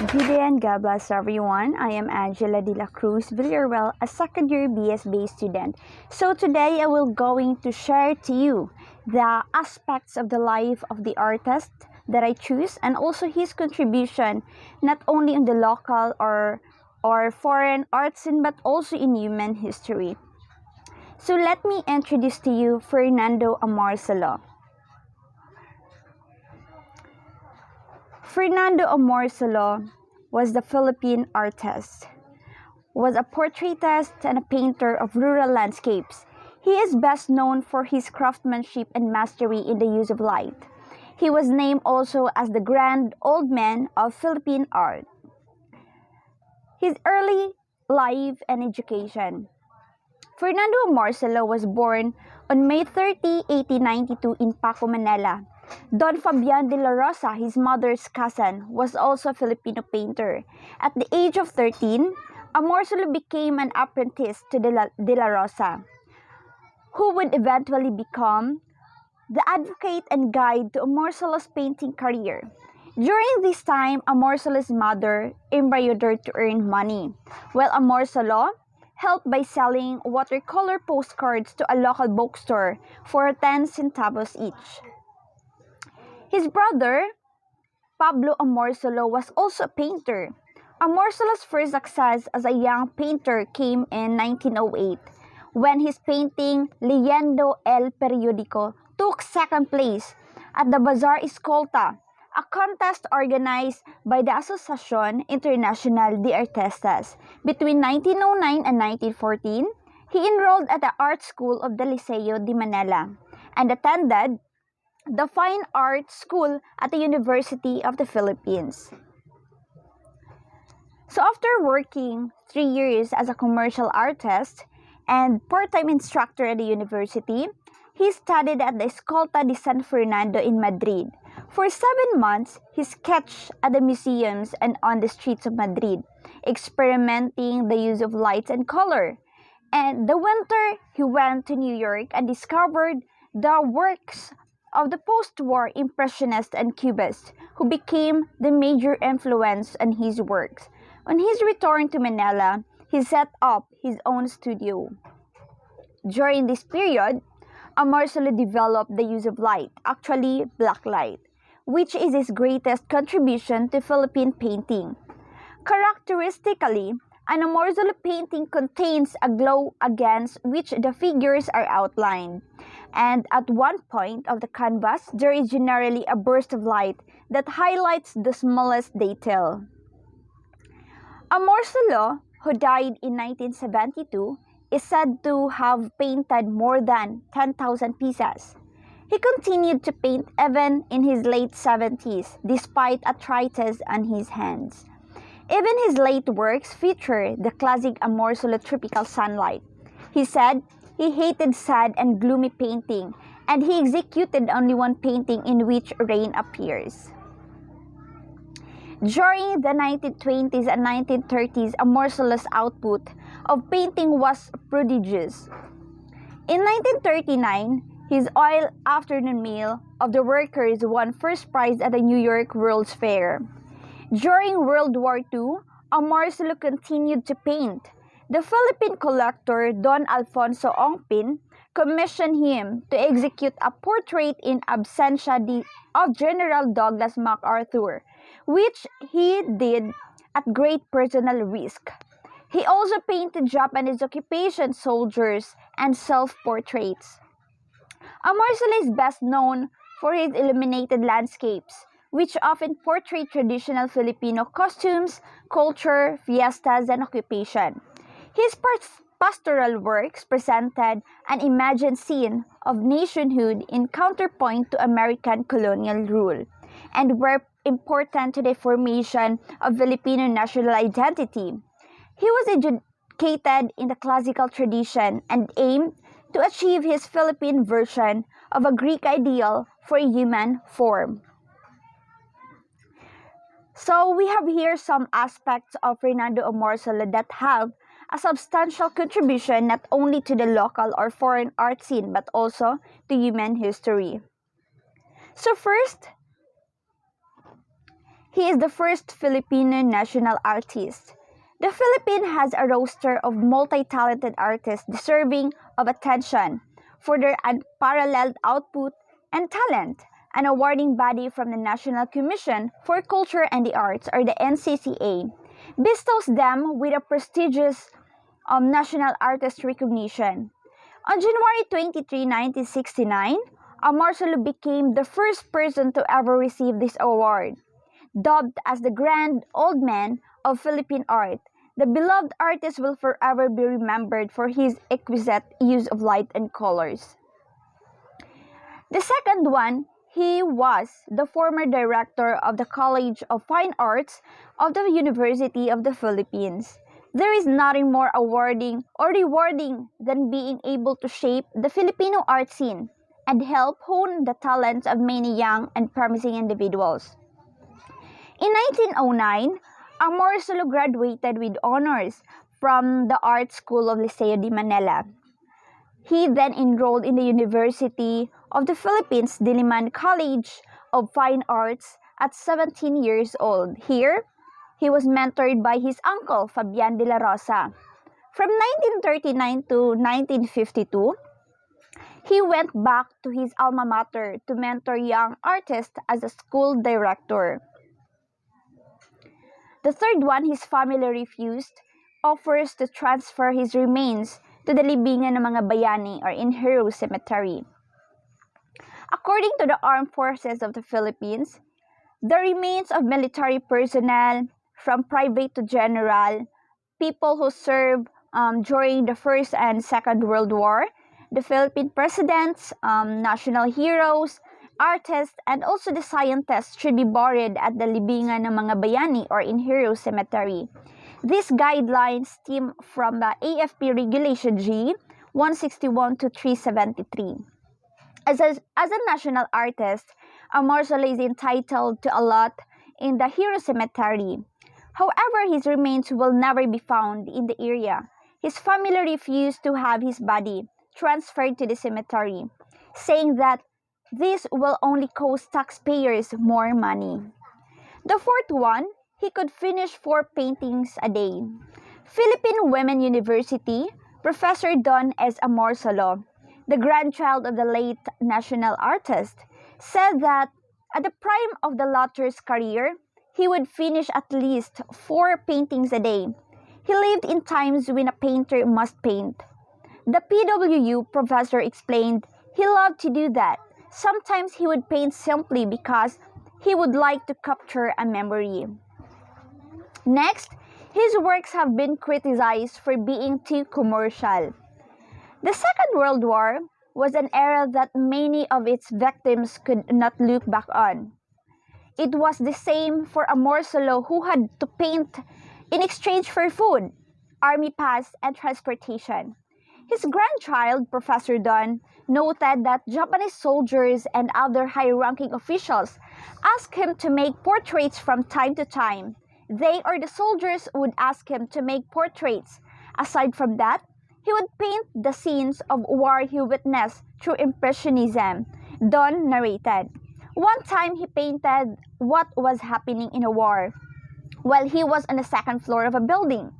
Good day and God bless everyone. I am Angela de la Cruz Villarreal, a second-year BSB student. So today I will going to share to you the aspects of the life of the artist that I choose and also his contribution not only in the local or foreign art scene but also in human history. So let me introduce to you Fernando Amorsolo. Fernando Amorsolo was the Philippine artist, was a portraitist and a painter of rural landscapes. He is best known for his craftsmanship and mastery in the use of light. He was named also as the Grand Old Man of Philippine art. His early life and education. Fernando Amorsolo was born on May 30, 1892 in Paco, Manila. Don Fabian de la Rosa, his mother's cousin, was also a Filipino painter. At the age of 13, Amorsolo became an apprentice to de la Rosa, who would eventually become the advocate and guide to Amorsolo's painting career. During this time, Amorsolo's mother embroidered to earn money, while Amorsolo helped by selling watercolor postcards to a local bookstore for 10 centavos each. His brother, Pablo Amorsolo, was also a painter. Amorsolo's first success as a young painter came in 1908 when his painting Leyendo el Periódico took second place at the Bazaar Escolta, a contest organized by the Asociación Internacional de Artistas. Between 1909 and 1914, he enrolled at the art school of the Liceo de Manila and attended the Fine Arts School at the University of the Philippines. So after working 3 years as a commercial artist and part-time instructor at the university, he studied at the Escolta de San Fernando in Madrid. For 7 months, he sketched at the museums and on the streets of Madrid, experimenting the use of lights and color. And the winter, he went to New York and discovered the works of the post-war Impressionists and Cubists, who became the major influence on his works. On his return to Manila, he set up his own studio. During this period, Amorsolo developed the use of light, actually black light, which is his greatest contribution to Philippine painting. Characteristically, an Amorsolo painting contains a glow against which the figures are outlined, and at one point of the canvas, there is generally a burst of light that highlights the smallest detail. Amorsolo, who died in 1972, is said to have painted more than 10,000 pieces. He continued to paint even in his late 70s, despite arthritis on his hands. Even his late works feature the classic Amorsolo tropical sunlight. He said he hated sad and gloomy painting, and he executed only one painting in which rain appears. During the 1920s and 1930s, Amorsolo's output of painting was prodigious. In 1939, his Oil Afternoon Meal of the Workers won first prize at the New York World's Fair. During World War II, Amorsolo continued to paint. The Philippine collector Don Alfonso Ongpin commissioned him to execute a portrait in absentia of General Douglas MacArthur, which he did at great personal risk. He also painted Japanese occupation soldiers and self-portraits. Amorsolo is best known for his illuminated landscapes, which often portray traditional Filipino costumes, culture, fiestas, and occupation. His pastoral works presented an imagined scene of nationhood in counterpoint to American colonial rule, and were important to the formation of Filipino national identity. He was educated in the classical tradition and aimed to achieve his Philippine version of a Greek ideal for a human form. So we have here some aspects of Fernando Amorsolo that have a substantial contribution not only to the local or foreign art scene but also to human history. So first, He is the first Filipino national artist. The Philippines has a roster of multi-talented artists deserving of attention for their unparalleled output and talent. An awarding body from the National Commission for Culture and the Arts, or the NCCA, bestows them with a prestigious national artist recognition. On January 23, 1969, Amorsolo became the first person to ever receive this award. Dubbed as the Grand Old Man of Philippine art, the beloved artist will forever be remembered for his exquisite use of light and colors. The second one, he was the former director of the College of Fine Arts of the University of the Philippines. There is nothing more awarding or rewarding than being able to shape the Filipino art scene and help hone the talents of many young and promising individuals. In 1909, Amorsolo graduated with honors from the Art School of Liceo de Manila. He then enrolled in the University of the Philippines Diliman College of Fine Arts at 17 years old. Here, he was mentored by his uncle, Fabian de la Rosa. From 1939 to 1952, he went back to his alma mater to mentor young artists as a school director. The third one, his family refused, offers to transfer his remains to the libingan ng mga bayani, or in Hero Cemetery. According to the Armed Forces of the Philippines, the remains of military personnel, from private to general, people who served during the First and Second World War, the Philippine presidents, national heroes, artists, and also the scientists should be buried at the libingan ng mga bayani, or in Hero Cemetery. These guidelines stem from the AFP Regulation G 161 to 373. As a national artist, Amorsolo is entitled to a lot in the Hero Cemetery. However, his remains will never be found in the area. His family refused to have his body transferred to the cemetery, saying that this will only cost taxpayers more money. The fourth one, he could finish 4 paintings a day. Philippine Women University, Professor Don S. Amorsolo, the grandchild of the late national artist, said that at the prime of the latter's career, he would finish at least 4 paintings a day. He lived in times when a painter must paint. The PWU professor explained he loved to do that. Sometimes he would paint simply because he would like to capture a memory. Next, his works have been criticized for being too commercial. The Second World War was an era that many of its victims could not look back on. It was the same for Amorsolo, who had to paint in exchange for food, army pass, and transportation. His grandchild, Professor Don, noted that Japanese soldiers and other high-ranking officials asked him to make portraits from time to time. They or the soldiers would ask him to make portraits. Aside from that, he would paint the scenes of war he witnessed through Impressionism, Don narrated. One time he painted what was happening in a war while he was on the second floor of a building.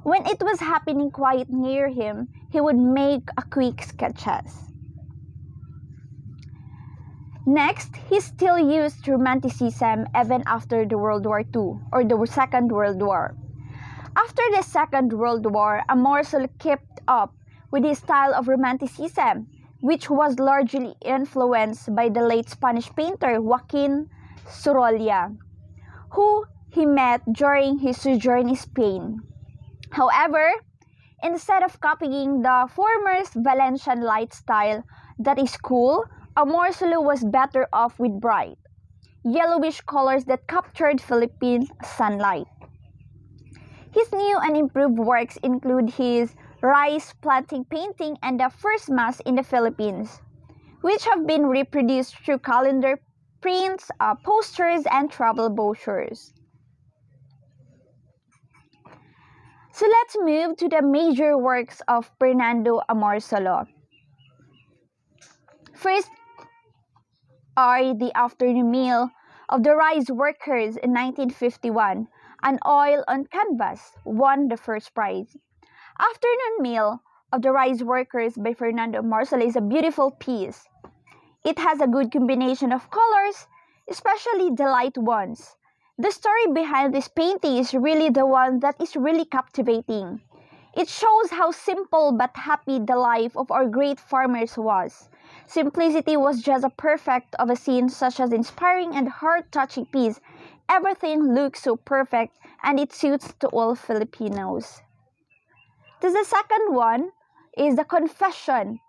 When it was happening quite near him, he would make a quick sketches. Next, he still used Romanticism even after the World War II, or the Second World War. After the Second World War, Amorsolo kept up with his style of Romanticism, which was largely influenced by the late Spanish painter Joaquin Sorolla, who he met during his sojourn in Spain. However, instead of copying the former's Valencian light style that is cool, Amorsolo was better off with bright, yellowish colors that captured Philippine sunlight. His new and improved works include his rice planting painting and the first mass in the Philippines, which have been reproduced through calendar prints, posters, and travel brochures. So let's move to the major works of Fernando Amorsolo. First are the afternoon meal of the rice workers in 1951, An Oil on Canvas, won the first prize. Afternoon Meal of the Rice Workers by Fernando Amorsolo is a beautiful piece. It has a good combination of colors, especially the light ones. The story behind this painting is really the one that is really captivating. It shows how simple but happy the life of our great farmers was. Simplicity was just a perfect of a scene, such as inspiring and heart-touching piece. Everything looks so perfect and it suits to all Filipinos. The second one is the Confession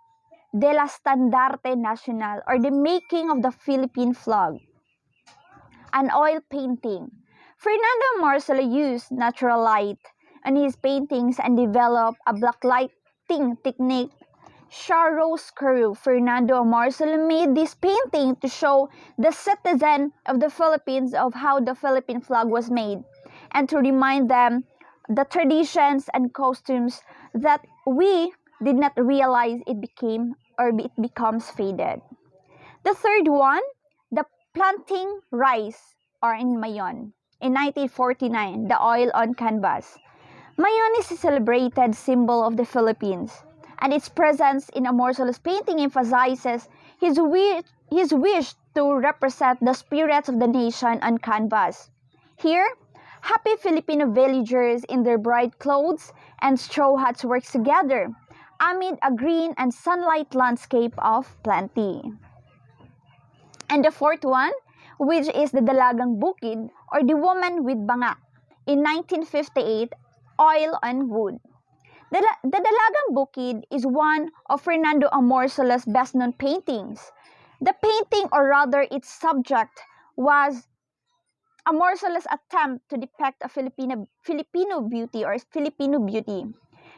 de la Standarte Nacional, or the making of the Philippine flag. An oil painting. Fernando Amorsolo used natural light in his paintings and developed a blacklighting technique. Chiaroscuro Fernando Amorsolo made this painting to show the citizen of the Philippines of how the Philippine flag was made, and to remind them the traditions and costumes that we did not realize it becomes faded. The third one, the planting rice, or in Mayon. In 1949, the oil on canvas. Mayon is a celebrated symbol of the Philippines, and its presence in Amorsolo's painting emphasizes his wish to represent the spirits of the nation on canvas. Here, happy Filipino villagers in their bright clothes and straw hats work together amid a green and sunlight landscape of plenty. And the fourth one, which is the Dalagang Bukid, or the Woman with Banga, in 1958, oil on wood. The Dalagang Bukid is one of Fernando Amorsolo's best-known paintings. The painting, or rather its subject, was Amorsolo's attempt to depict a Filipino beauty,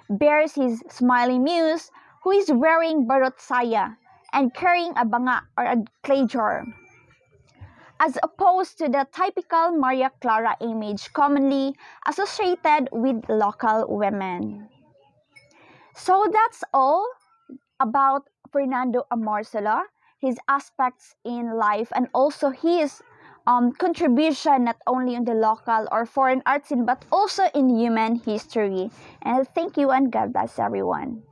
bears his smiling muse, who is wearing barot saya and carrying a banga, or a clay jar, as opposed to the typical Maria Clara image commonly associated with local women. So that's all about Fernando Amorsolo, his aspects in life, and also his contribution not only in the local or foreign art scene but also in human history. And thank you, and God bless everyone.